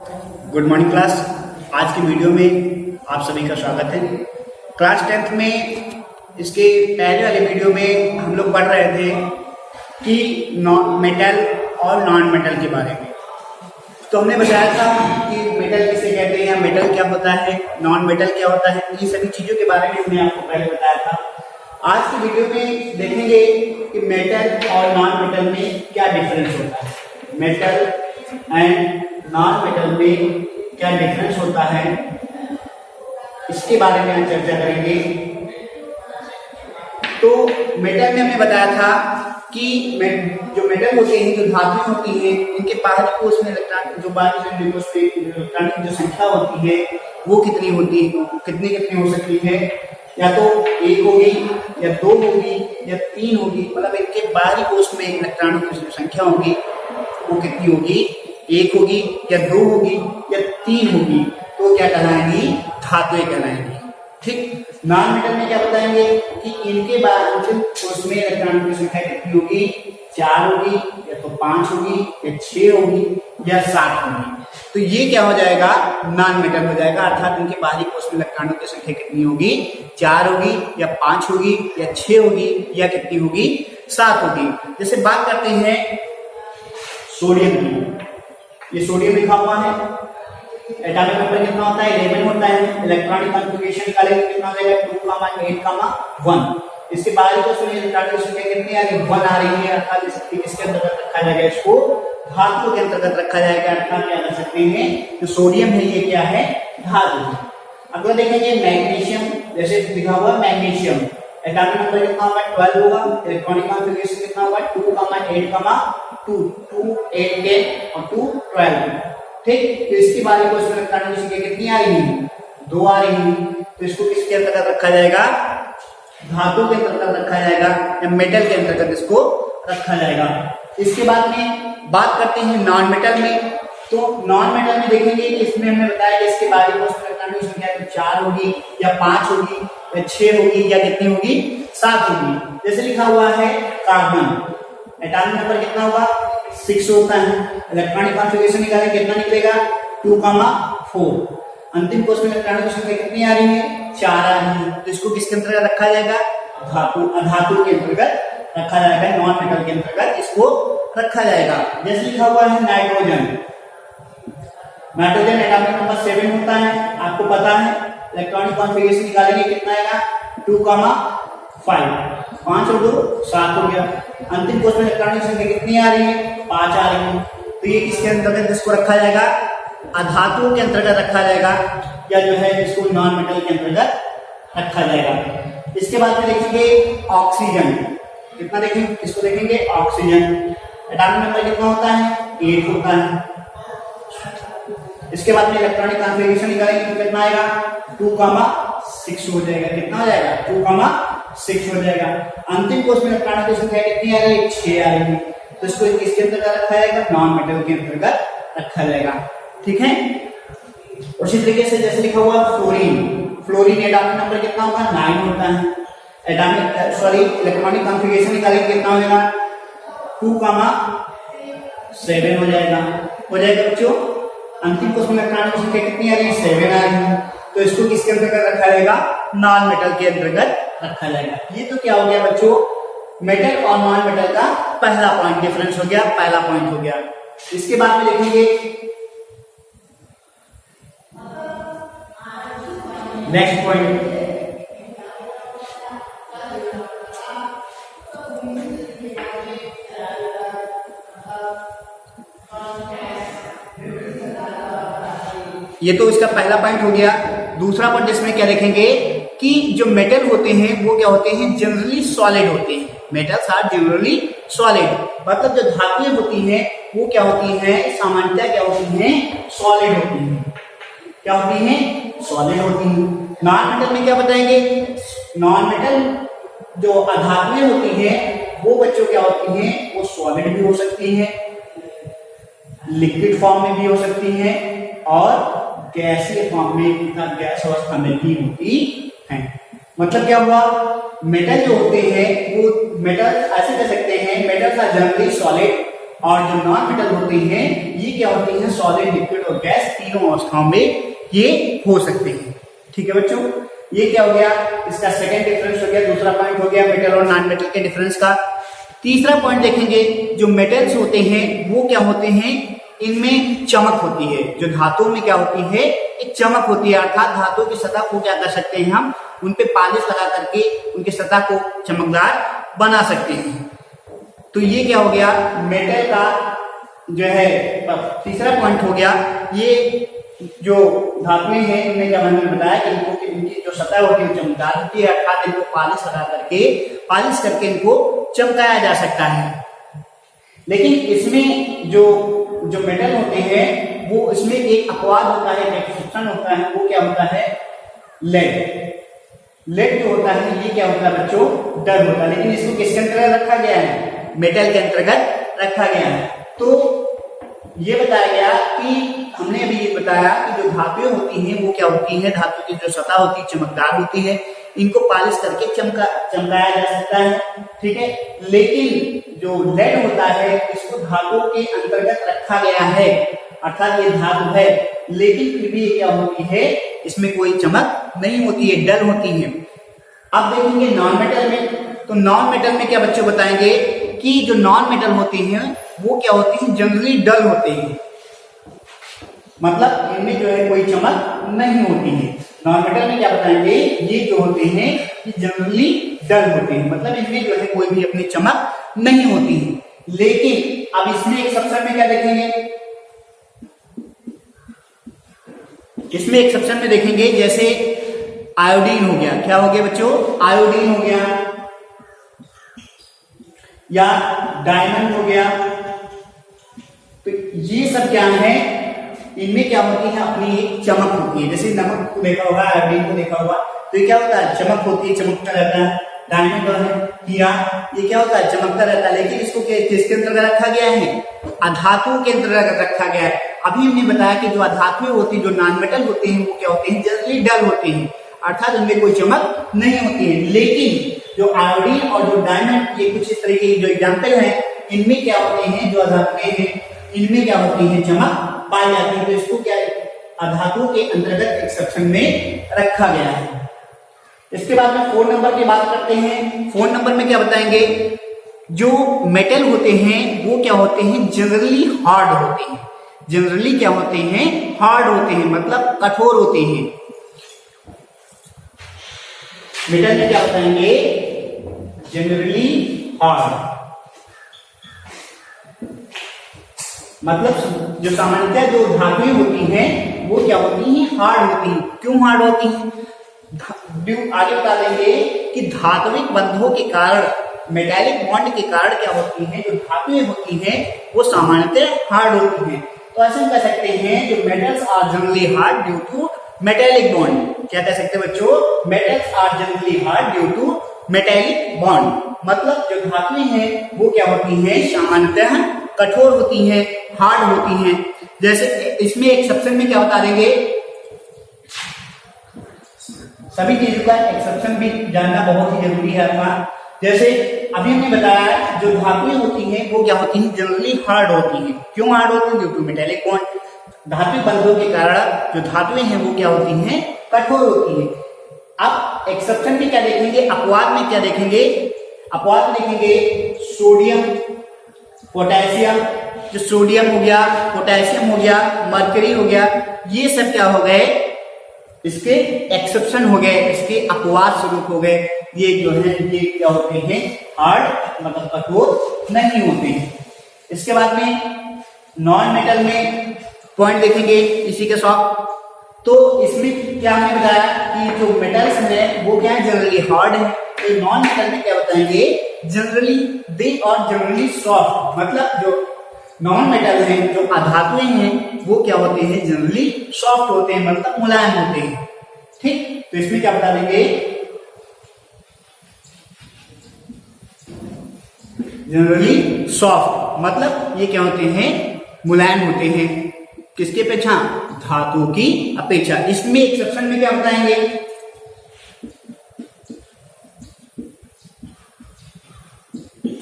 Good morning class. आज की video में आप सभी का स्वागत है। क्लास 10th में इसके पहले वाले वीडियो में हम लोग पढ़ रहे थे कि मेटल और नॉन मेटल के बारे में। तो हमने बताया था कि मेटल किसे कहते हैं या मेटल क्या होता है, नॉन मेटल क्या होता है, इन सभी चीज़ों के बारे में हमने आपको पहले बताया था। आज की वीडियो में देखेंगे कि मेटल और नॉन मेटल में क्या डिफरेंस होता है, मेटल एंड नॉन मेटल में क्या डिफरेंस होता है, इसके बारे में हम चर्चा करेंगे। तो मेटल में हमने बताया था कि जो मेटल होते हैं, जो धातुएं होती हैं, इनके बाहरी कोश में इलेक्ट्रॉनिक जो संख्या होती है वो कितनी होती है, कितनी हो सकती है, या तो एक होगी या दो होगी या तीन होगी। मतलब इनके बाहरी कोश में इलेक्ट्रॉनों की जो संख्या होगी वो कितनी होगी, एक होगी या दो होगी या तीन होगी, तो क्या कहलाएंगी, धातुएं कहलाएंगी। ठीक। नॉन मेटल में क्या बताएंगे कि इनके बाहरी कोश में इलेक्ट्रॉनों की संख्या कितनी होगी, चार होगी या तो पांच होगी या छह होगी या सात होगी। तो ये क्या हो जाएगा, नॉन मेटल हो जाएगा। अर्थात इनके बाहरी कोश में इलेक्ट्रॉनों की संख्या कितनी होगी, चार होगी या पांच होगी या छह होगी या कितनी होगी, सात होगी। जैसे बात करते हैं सोडियम की, ये सोडियम लिखा हुआ है, एटॉमिक नंबर कितना होता है, 11 होता है। इलेक्ट्रॉनिक कॉन्फ़िगरेशन निकालेंगे कितना हो जाएगा, 2, 8, 1। इसके बाहरी कोश में इलेक्ट्रॉनों की संख्या कितनी आ रही है, 1 आ रही है। अर्थात इसके अंतर्गत रखा जाएगा, इसको धातु के अंतर्गत रखा जाएगा। अर्थात क्या कर सकते हैं, जो सोडियम है ये क्या है, धातु है। अगला देखेंगे मैग्नीशियम, जैसे लिखा हुआ मैग्नीशियम, एटॉमिक नंबर कितना होगा, 12 होगा। इलेक्ट्रॉनिक कॉन्फ़िगरेशन कितना होगा, 2, 8, 2, 2, 8, 10 और 2, 12। ठीक। तो इसकी बाहरी कोश में इलेक्ट्रॉनों की संख्या कितनी आ रही है, 2 आ रही है। तो इसको किसके अंतर्गत रखा जाएगा, धातु के अंतर्गत रखा जाएगा या मेटल के अंतर्गत इसको रखा जाएगा। इसके बाद में बात करते हैं नॉन मेटल में। तो नॉन मेटल में देखेंगे कि इसमें हमने बताया कि इसके बाहरी कोश में इलेक्ट्रॉनों की संख्या तो 4 होगी या 5 होगी या 6 होगी या कितनी होगी, 7 होगी। जैसे लिखा हुआ है कार्बन, एटॉमिक नंबर कितना होगा, 6 होता है। इलेक्ट्रॉनिक कॉन्फ़िगरेशन निकालें कितना निकलेगा, 2, 4। अंतिम कोश में इलेक्ट्रॉनों की संख्या कितनी आ रही है, 4 आ रही है। तो इसको किसके अंतर्गत रखा जाएगा, धातु के अंतर्गत रखा जाएगा, नॉन मेटल के अंतर्गत इसको रखा जाएगा। जैसे लिखा हुआ है नाइट्रोजन, नाइट्रोजन एटॉमिक नंबर 7 होता है, आपको पता है। इलेक्ट्रॉनिक कॉन्फ़िगरेशन निकालेंगे कितना आएगा, 2, 5। 5 और 2 7 हो गया। अंतिम कोश में इलेक्ट्रॉनों की संख्या कितनी आ रही है, 5 आ रही है। तो ये किसके अंतर्गत इसको रखा जाएगा, अधातुओं के अंतर्गत रखा जाएगा, या जो है इसको नॉन मेटल के अंतर्गत रखा जाएगा। इसके बाद में देखेंगे ऑक्सीजन, कितना देखेंगे, इसको देखेंगे ऑक्सीजन, एटॉमिक नंबर कितना होता है, 8 होता है। इसके बाद में इलेक्ट्रॉनिक कॉन्फ़िगरेशन निकालेंगे तो कितना आएगा, 2, 6 हो जाएगा। कितना हो जाएगा, 2, 6 हो जाएगा। अंतिम कोश में इलेक्ट्रॉनों की संख्या कितनी आ रही है, 6 आ रही है। तो इसको किसके अंतर्गत रखा जाएगा, नॉन मेटल के अंतर्गत रखा जाएगा। ठीक है। उसी तरीके से जैसे लिखा हुआ फ्लोरीन, फ्लोरीन एटॉमिक नंबर कितना होगा, 9 होता है। इलेक्ट्रॉनिक कॉन्फ़िगरेशन निकालेंगे कितना हो जाएगा, 2, 7 हो जाएगा बच्चों। अंतिम कोश में इलेक्ट्रॉनों की संख्या कितनी आ रही है, 7 आ रही है। तो इसको किसके अंतर्गत रखा जाएगा, नॉन मेटल के अंतर्गत रखा जाएगा। ये तो क्या हो गया बच्चों, मेटल और नॉन मेटल का पहला पॉइंट डिफरेंस हो गया, पहला पॉइंट हो गया। इसके बाद में देखेंगे नेक्स्ट पॉइंट, ये तो इसका पहला पॉइंट हो गया। दूसरा पॉइंट इसमें क्या देखेंगे कि जो मेटल होते हैं वो क्या होते हैं, जनरली सॉलिड होते हैं। मेटल्स आर जनरली सॉलिड, मतलब जो धातुएं होती हैं वो क्या होती हैं, सामान्यतः क्या होती हैं, सॉलिड होती हैं। क्या होती हैं, सॉलिड होती हैं। नॉन मेटल में क्या बताएंगे, नॉन मेटल जो अधातुएं होती हैं वो बच्चों क्या होती हैं, वो सॉलिड भी हो सकती हैं, लिक्विड फॉर्म में भी हो सकती हैं और गैसीय फॉर्म में, गैस अवस्था में भी होती है। मतलब क्या हुआ, मेटल जो होते हैं वो मेटल ऐसे कह सकते हैं, मेटल्स आर जनरली सॉलिड और जो नॉन मेटल होते हैं ये क्या होते हैं, सॉलिड, लिक्विड और गैस, तीनों अवस्थाओं में ये हो सकते हैं। ठीक है बच्चों, ये क्या हो गया, इसका सेकंड डिफरेंस हो गया, दूसरा पॉइंट हो गया मेटल और नॉन मेटल के डिफरेंस का। तीसरा पॉइंट देखेंगे, जो मेटल्स होते हैं वो क्या होते हैं, इनमें चमक होती है। जो धातुओं में क्या होती है, एक चमक होती है, अर्थात धातु की सतह को क्या कर सकते हैं हम, उन पे पॉलिश लगा करके उनकी सतह को चमकदार बना सकते हैं। तो ये क्या हो गया, मेटल का जो है तीसरा पॉइंट हो गया। ये जो धातुएं हैं इनमें क्या मैंने बताया कि इनकी जो सतह होती है चमकदार होती है, अर्थात इनको पॉलिश करके इनको चमकाया जा सकता है। लेकिन इसमें जो मेटल होते हैं वो इसमें एक अपवाद होता है, एक एक्सेप्शन होता है, वो क्या होता है, लेड जो होता है ये क्या होता है बच्चों, डल होता है। लेकिन इसको किसके अंतर्गत रखा गया है, मेटल के अंतर्गत रखा गया है। तो ये बताया गया कि हमने अभी ये बताया कि जो धातुएं होती हैं वो क्या होती हैं, धातु की जो सतह होती है चमकदार होती है, इनको पॉलिश करके चमकाया जा सकता है। ठीक है, लेकिन जो लेड होता है इसको धातु के अंतर्गत रखा गया है, अर्थात ये धातु है लेकिन फिर भी क्या होती है, इसमें कोई चमक नहीं होती है, डल होती है। अब देखेंगे नॉन मेटल में, तो नॉन मेटल में क्या बच्चों बताएंगे कि जो नॉन मेटल होते हैं वो क्या होती हैं, जनरली डल होते हैं, मतलब इनमें जो है कोई चमक नहीं होती है। नॉन मेटल में क्या बताएंगे, ये जो होते हैं ये जनरली डल होते हैं, मतलब इनमें जो है कोई भी अपनी चमक नहीं होती है। लेकिन अब इसमें एक एक्सेप्शन में क्या देखेंगे, इसमें एक्सेप्शन में देखेंगे जैसे आयोडीन हो गया, क्या हो गया बच्चों, आयोडीन हो गया, या डायमंड हो गया। तो ये सब क्या है, इनमें क्या होती है, अपनी एक चमक होती है। जैसे नमक को देखा होगा, आयोडीन को देखा होगा, तो ये क्या होता है, चमक होती है, चमकता रहता है। डायमंड और हीरा ये क्या होता है, चमकता रहता है। लेकिन इसको किसके अंतर्गत रखा गया है, अधातु के अंतर्गत रखा गया है। अभी हमने बताया कि जो अधातुएं होती है, जो नॉन मेटल होते हैं वो क्या होते हैं, जनरली डल होते हैं, अर्थात उनमें कोई चमक नहीं होती है। लेकिन जो आयोडीन और जो डायमंड, ये कुछ इस तरीके के जो एग्जाम्पल हैं, इनमें क्या होते हैं, जो अधातुएं हैं इनमें क्या होती है, चमक पाई जाती है। तो इसको क्या अधातु के अंतर्गत एक्सेप्शन में रखा गया है। इसके बाद में 4 नंबर की बात करते हैं। 4 नंबर में क्या बताएंगे, जो मेटल होते हैं वो क्या होते हैं, जनरली हार्ड होते हैं। जनरली क्या होते हैं, हार्ड होते हैं, मतलब कठोर होते हैं। मेटल में क्या बताएंगे, जनरली हार्ड, मतलब जो सामान्यतः जो धातुएं होती हैं वो क्या होती हैं, हार्ड होती हैं। क्यों हार्ड होती हैं, आगे बता देंगे कि धात्विक बंधों के कारण, मेटालिक बॉन्ड के कारण क्या होती हैं, जो धातुएं होती हैं वो सामान्यतः हार्ड होती हैं। तो ऐसे हम कह सकते हैं जो metals are generally hard due to metallic bond. क्या कह सकते हैं बच्चों, metals are generally hard due to metallic bond, मतलब जो धातुएं हैं वो क्या होती हैं, सामान्यतः कठोर होती हैं, हार्ड होती हैं। जैसे इसमें एक्सेप्शन में क्या बता देंगे, सभी चीजों का एक्सेप्शन भी जानना बहुत ही जरूरी है आपका। जैसे अभी हमने बताया जो धातुएं होती हैं वो क्या होती हैं, जनरली हार्ड होती हैं। क्यों हार्ड होती हैं, ड्यू टू मेटालिक बॉन्ड, धात्विक बंधों के कारण जो धातुएं हैं वो क्या होती हैं, कठोर होती हैं। अब एक्सेप्शन में क्या देखेंगे, अपवाद में क्या देखेंगे, अपवाद में देखेंगे सोडियम, पोटेशियम, जो सोडियम हो गया, पोटेशियम हो गया, मरकरी हो गया, ये सब क्या हो गए, इसके एक्सेप्शन हो गए, इसके अपवाद स्वरूप हो गए। ये जो है ये क्या होते हैं, हार्ड, मतलब कठोर नहीं होते हैं। इसके बाद में नॉन मेटल में पॉइंट देखेंगे इसी के साथ। तो इसमें क्या हमने बताया कि जो मेटल्स है वो क्या है, जनरली हार्ड है। तो नॉन मेटल में क्या बताएंगे, जनरली दे और जनरली सॉफ्ट, मतलब जो नॉन मेटल हैं, जो अधातुएं हैं वो क्या होते हैं, जनरली सॉफ्ट होते हैं, मतलब मुलायम होते हैं। ठीक, तो इसमें क्या बता देंगे, जनरली सॉफ्ट, मतलब ये क्या होते हैं, मुलायम होते हैं। किसके अपेक्षा, धातु की अपेक्षा। इसमें एक्सेप्शन में क्या बताएंगे,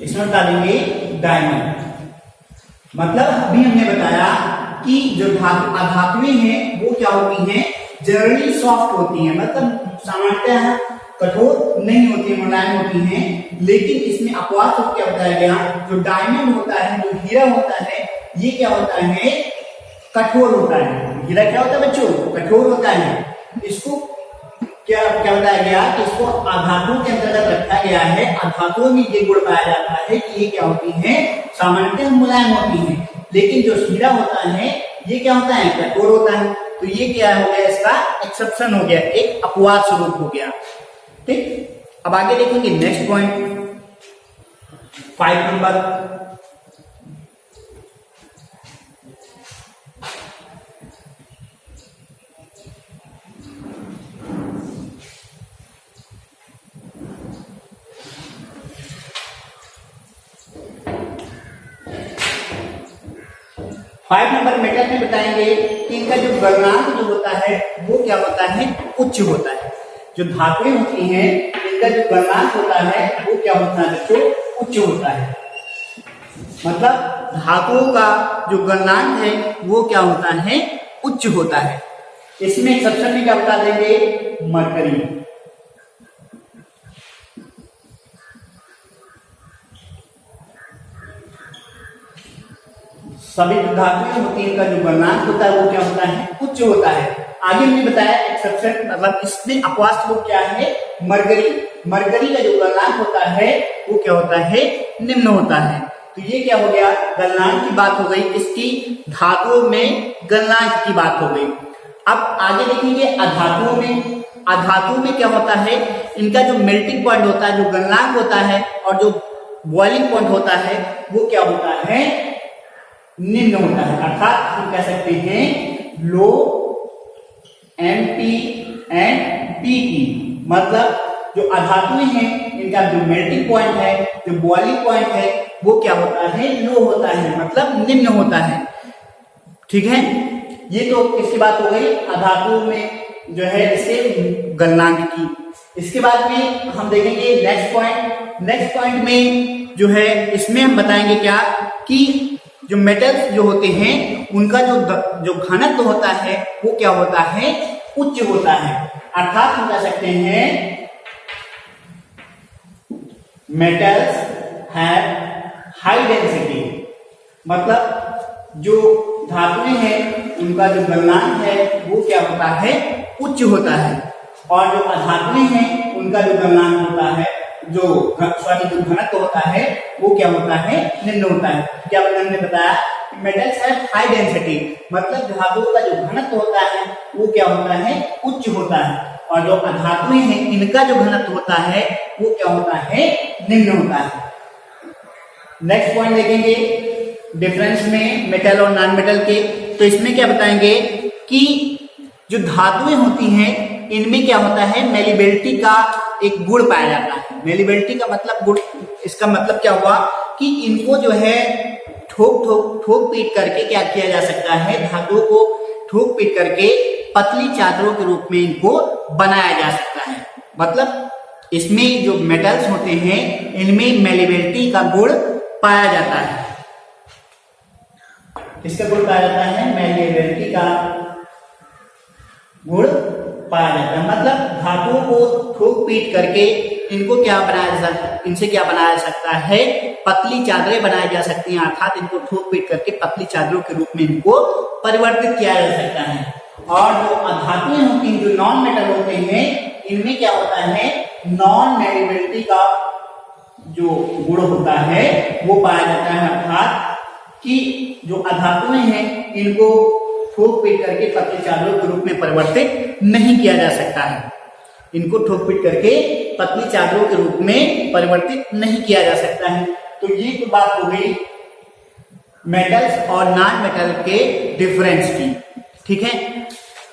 इसमें बता देंगे डायमंड। मतलब अभी हमने बताया कि जो अधातुएं हैं वो क्या होती हैं, जनरली सॉफ्ट होती हैं, मतलब सामान्यतः कठोर नहीं होती, मुलायम होती हैं। लेकिन इसमें अपवाद क्या बताया गया, जो डायमंड होता है, जो हीरा होता है, ये क्या होता है, कठोर होता है। हीरा क्या होता है बच्चों, कठोर होता है। इसको क्या क्या बताया गया कि इसको अधातुओं के अंतर्गत रखा गया है। अधातुओं में ये गुण पाया जाता है कि ये क्या होती है, सामान्यतः मुलायम होती है। लेकिन जो हीरा होता है ये क्या होता है, कठोर होता है। तो ये क्या हो गया, इसका एक्सेप्शन हो गया, एक अपवाद स्वरूप हो गया। ठीक, अब आगे देखेंगे next point 5 number. Five number metal में बताएंगे कि इनका जो गलनांक जो होता है वो क्या होता है, उच्च होता है। जो धातुएं होती हैं इनका जो गलनांक होता है वो क्या होता है बच्चों, उच्च होता है। मतलब धातुओं का जो गलनांक है वो क्या होता है, उच्च होता है। इसमें एक्सेप्शन में क्या बता देंगे, मरकरी। सभी धातुएं होती हैं, इनका जो गलनांक होता है वो क्या होता है, उच्च होता है। आगे हमने बताया एक्सेप्शन, मतलब इसमें अपवाद स्वरूप क्या है, मरकरी। मरकरी का जो गलनांक होता है वो क्या होता है, निम्न होता है। तो ये क्या हो गया, गलनांक की बात हो गई, इसकी धातुओं में गलनांक की बात हो गई। अब आगे देखेंगे अधातुओं में। अधातुओं में क्या होता है, इनका जो मेल्टिंग पॉइंट होता है, जो गलनांक होता है, और जो बॉइलिंग पॉइंट होता है वो क्या होता है, निम्न होता है। अर्थात हम कह सकते हैं लो MP एंड PP। मतलब जो अधातुएं हैं इनका जो मेल्टिंग पॉइंट है, जो बॉइलिंग पॉइंट है वो क्या होता है, लो होता है, मतलब निम्न होता है। ठीक है, ये तो इसकी बात हो गई अधातुओं में जो है इसके गलनांक की। इसके बाद में हम देखेंगे नेक्स्ट पॉइंट। नेक्स्ट पॉइंट में जो है इसमें हम बताएंगे क्या कि जो मेटल्स जो होते हैं उनका जो घनत्व होता है वो क्या होता है, उच्च होता है। अर्थात हम कह सकते हैं मेटल्स हैव हाई डेंसिटी। मतलब जो धातुएं हैं उनका जो गलनांक है वो क्या होता है, उच्च होता है। और जो अधातुएं हैं उनका जो गलनांक होता है, जो घनत्व होता है वो क्या होता है, निम्न होता है। क्या हमने बताया, मेटल्स हैव हाई डेंसिटी, मतलब धातुओं का जो घनत्व होता है वो क्या होता है, उच्च होता है। और जो अधातुएं हैं इनका जो घनत्व होता है वो क्या होता है, निम्न होता है। नेक्स्ट पॉइंट देखेंगे डिफरेंस में मेटल और नॉन मेटल के। तो इसमें क्या बताएंगे कि जो धातुएं होती हैं इनमें क्या होता है, मेलिबिलिटी का एक गुण पाया जाता है। मेलिबिलिटी का मतलब गुण, इसका मतलब क्या हुआ कि इनको जो है ठोक पीट करके क्या किया जा सकता है, धातुओं को ठोक पीट करके पतली चादरों के रूप में इनको बनाया जा सकता है। मतलब इसमें जो मेटल्स होते हैं इनमें मेलिबिलिटी का गुण पाया जाता है। किसका गुण पाया जाता है, मेलिबिलिटी का गुण पाया जाता है। मतलब धातुओं को ठोक पीट करके इनको क्या बनाया जा सकता है, इनसे क्या बनाया जा सकता है, पतली चादरें बनाई जा सकती हैं। अर्थात इनको ठोक पीट करके पतली चादरों के रूप में इनको परिवर्तित किया जा सकता है। और जो अधातुएं होती हैं, जो नॉन मेटल होते हैं, इनमें क्या होता है, नॉन मेलिबिलिटी का जो गुण होता है वो पाया जाता है। अर्थात कि जो अधातुएं हैं इनको ठोक पीट करके पतली चादरों के रूप में परिवर्तित नहीं किया जा सकता है। इनको ठोक पीट करके पतली चादरों के रूप में परिवर्तित नहीं किया जा सकता है। तो ये तो बात हो गई मेटल्स और नॉन मेटल के डिफरेंस की। ठीक है,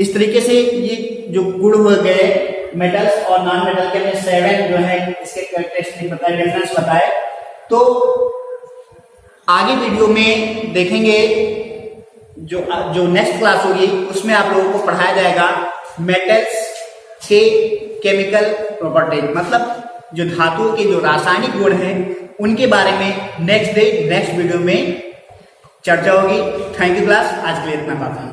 इस तरीके से ये जो गुण हो गए मेटल्स और नॉन मेटल के, में 7 जो है इसके कैरेक्टरिस्टिक बताए, डिफरेंस बताए। तो आगे वीडियो में देखेंगे जो नेक्स्ट क्लास होगी उसमें आप लोगों को पढ़ाया जाएगा मेटल्स के केमिकल प्रॉपर्टीज, मतलब जो धातुओं के जो रासायनिक गुण हैं उनके बारे में नेक्स्ट वीडियो में चर्चा होगी। थैंक यू क्लास, आज के लिए इतना काफी है।